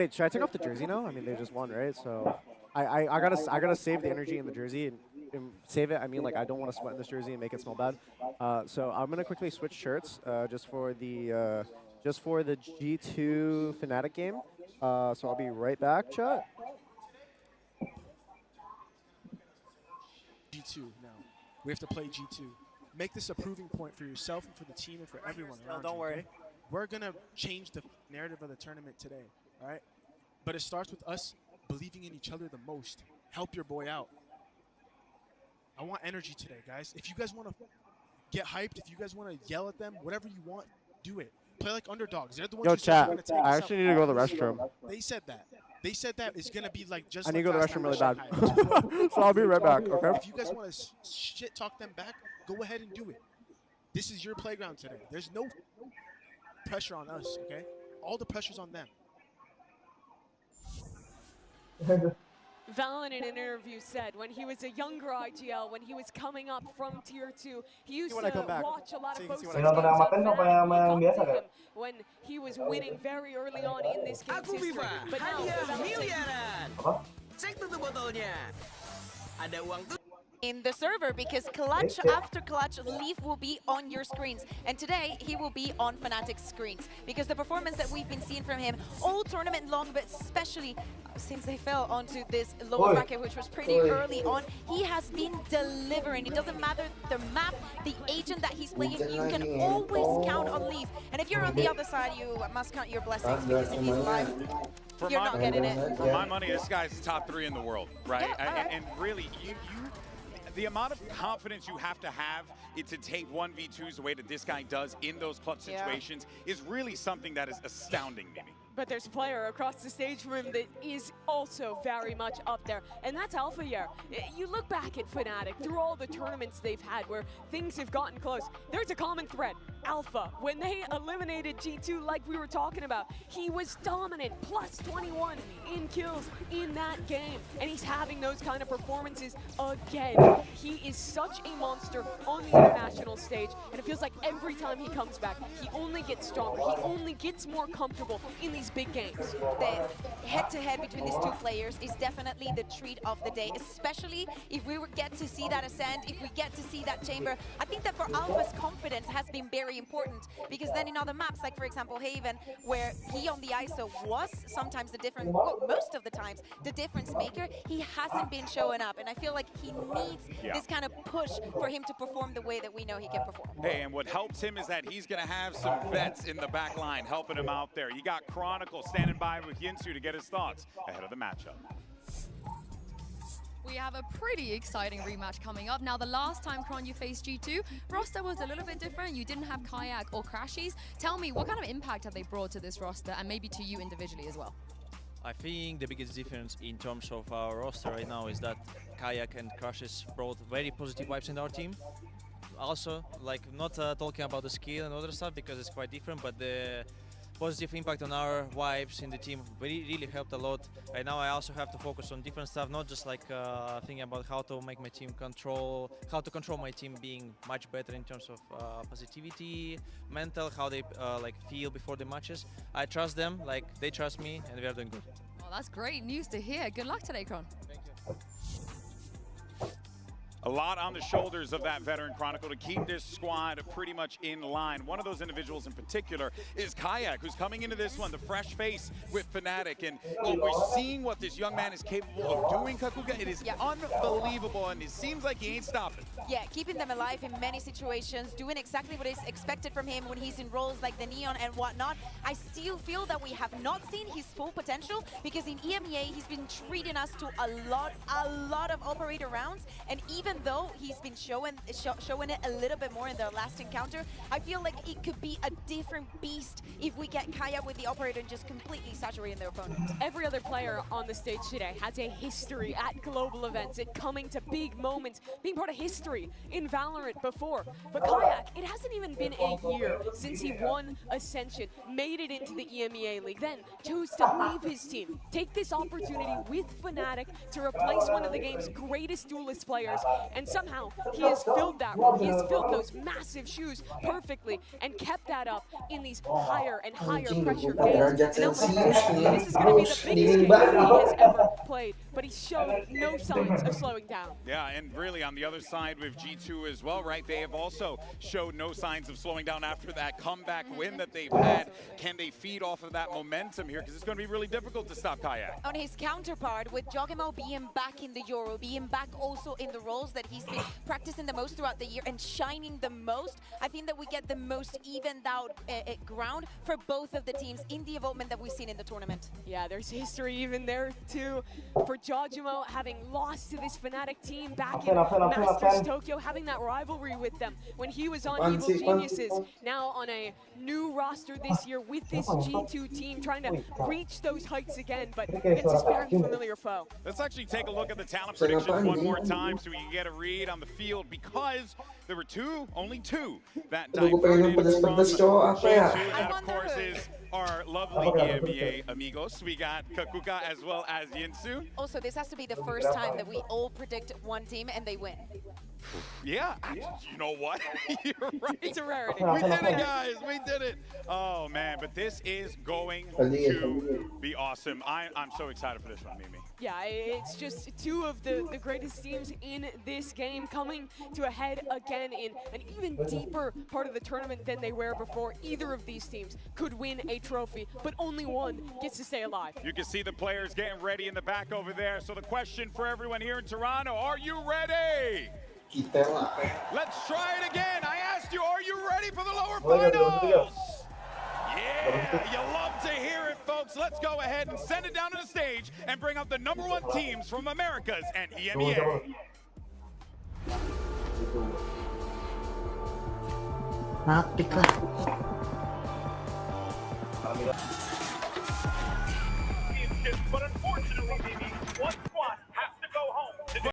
Wait, should I take off the jersey now? I mean, they just won, right? So I gotta save the energy in the jersey and save it. I mean, like I don't want to sweat in this jersey and make it smell bad. So I'm gonna quickly switch shirts just for the G2 Fnatic game. So I'll be right back, chat. G2 now. We have to play G2. Make this a proving point for yourself and for the team and for everyone around Don't you, worry. okay? We're going to change the narrative of the tournament today, all right? But it starts with us believing in each other the most. Help your boy out. I want energy today, guys. If you guys want to get hyped, if you guys want to yell at them, whatever you want, do it. Play like underdogs. They're the ones Yo, who said they're chat. gonna take I us actually out. need to go to the restroom. They said that. They said that it's going to be like just I need like to go to the last restroom time really with bad. Shanghai. So I'll be right back. Okay. If you guys want to shit talk them back, go ahead and do it. This is your playground today. There's no pressure on us, okay? All the pressure's on them. Valen in an interview said when he was a younger IGL, when he was coming up from Tier 2, he used when I to come back. watch a lot So of you can see both when games I come on back. Fnatic. apa yang Look biasa up to kan? him when he was winning very early on in this game's Aku history. Viva, But now, hadiah Valen said miliaran. Apa? Cek tutup botolnya. Ada uang tuh. In the server, because clutch after clutch, Leaf will be on your screens. And today, he will be on Fnatic's screens. Because the performance that we've been seeing from him all tournament long, but especially since they fell onto this lower bracket, which was pretty early on, he has been delivering. It doesn't matter the map, the agent that he's playing, you can always count on Leaf. And if you're on the other side, you must count your blessings, because if he's live, you're not getting it. For my money, this guy's top 3 in the world, right? Yeah, and really, the amount of confidence you have to have to take 1v2s the way that this guy does in those clutch situations is really something that is astounding, Mimi. But there's a player across the stage from him that is also very much up there, and that's Alphayer. You look back at Fnatic, through all the tournaments they've had where things have gotten close, there's a common thread. Alpha, when they eliminated G2 like we were talking about, he was dominant, plus 21 in kills in that game, and he's having those kind of performances again. He is such a monster on the international stage, and it feels like every time he comes back, he only gets stronger, he only gets more comfortable in these big games. The head-to-head between these two players is definitely the treat of the day, especially if we get to see that Ascent, if we get to see that Chamber. I think that for Alpha's confidence has been very important, because then in other maps, like for example Haven, where he on the ISO was sometimes the different, well, most of the times, the difference maker, he hasn't been showing up, and I feel like he needs this kind of push for him to perform the way that we know he can perform. Hey, and what helps him is that he's going to have some vets in the back line helping him out there. You got Chronicle standing by with Yinsu to get his thoughts ahead of the matchup. We have a pretty exciting rematch coming up. Now, the last time, Kron, you faced G2, roster was a little bit different. You didn't have Kayak or Crashies. Tell me, what kind of impact have they brought to this roster, and maybe to you individually as well? I think the biggest difference in terms of our roster right now is that Kayak and Crashes brought very positive vibes in our team. Also, like, not talking about the skill and other stuff because it's quite different, but the positive impact on our vibes in the team really helped a lot. Right now I also have to focus on different stuff, not just like thinking about how to make my team how to control my team being much better in terms of positivity, mental, how they like feel before the matches. I trust them, like they trust me, and we are doing good. Well, that's great news to hear. Good luck today, Kron. Thank you. A lot on the shoulders of that veteran Chronicle to keep this squad pretty much in line. One of those individuals in particular is Kayak, who's coming into this one, the fresh face with Fnatic. And we're seeing what this young man is capable of doing, Kakuga. It is unbelievable, and it seems like he ain't stopping. Yeah, keeping them alive in many situations, doing exactly what is expected from him when he's in roles like the Neon and whatnot. I still feel that we have not seen his full potential, because in EMEA he's been treating us to a lot of operator rounds, and even though he's been showing it a little bit more in their last encounter, I feel like it could be a different beast if we get Kaya with the operator and just completely saturating their opponent. Every other player on the stage today has a history at global events, at coming to big moments, being part of history in Valorant before. But Kayak, it hasn't even been a year since he won Ascension, made it into the EMEA League, then chose to leave his team, take this opportunity with Fnatic to replace one of the game's greatest duelist players, And somehow he has filled that role. He has filled those massive shoes perfectly and kept that up in these higher and higher pressure games. And now this is going to be the biggest game that he has ever played, but he showed no signs of slowing down. Yeah, and really on the other side with G2 as well, right? They have also showed no signs of slowing down after that comeback win that they've had. Can they feed off of that momentum here? Because it's going to be really difficult to stop Kayak. On his counterpart, with Jogimo being back in the Euro, being back also in the roles that he's been practicing the most throughout the year and shining the most, I think that we get the most evened out ground for both of the teams in the involvement that we've seen in the tournament. Yeah, there's history even there too for Jojimo, having lost to this Fnatic team back in Masters Tokyo, having that rivalry with them when he was on Evil Geniuses. Now on a new roster this year with this G2 team, trying to reach those heights again, but against this very familiar foe. Let's actually take a look at the talent predictions one more time so we can get a read on the field, because there were only two that diverted from G2. That, of course, is our lovely EMEA amigos. We got Kakuka as well as Yinsu. Also, this has to be the first time that we all predict one team and they win. Yeah, you know what? You're right. It's a rarity. We did it, guys. We did it. Oh, man. But this is going to be awesome. I'm so excited for this one, Mimi. Yeah, it's just two of the greatest teams in this game coming to a head again in an even deeper part of the tournament than they were before. Either of these teams could win a trophy, but only one gets to stay alive. You can see the players getting ready in the back over there. So the question for everyone here in Toronto, are you ready? Let's try it again. I asked you, are you ready for the lower finals? Yeah, you love to hear it, folks. Let's go ahead and send it down to the stage and bring up the #1 teams from Americas and EMEA. But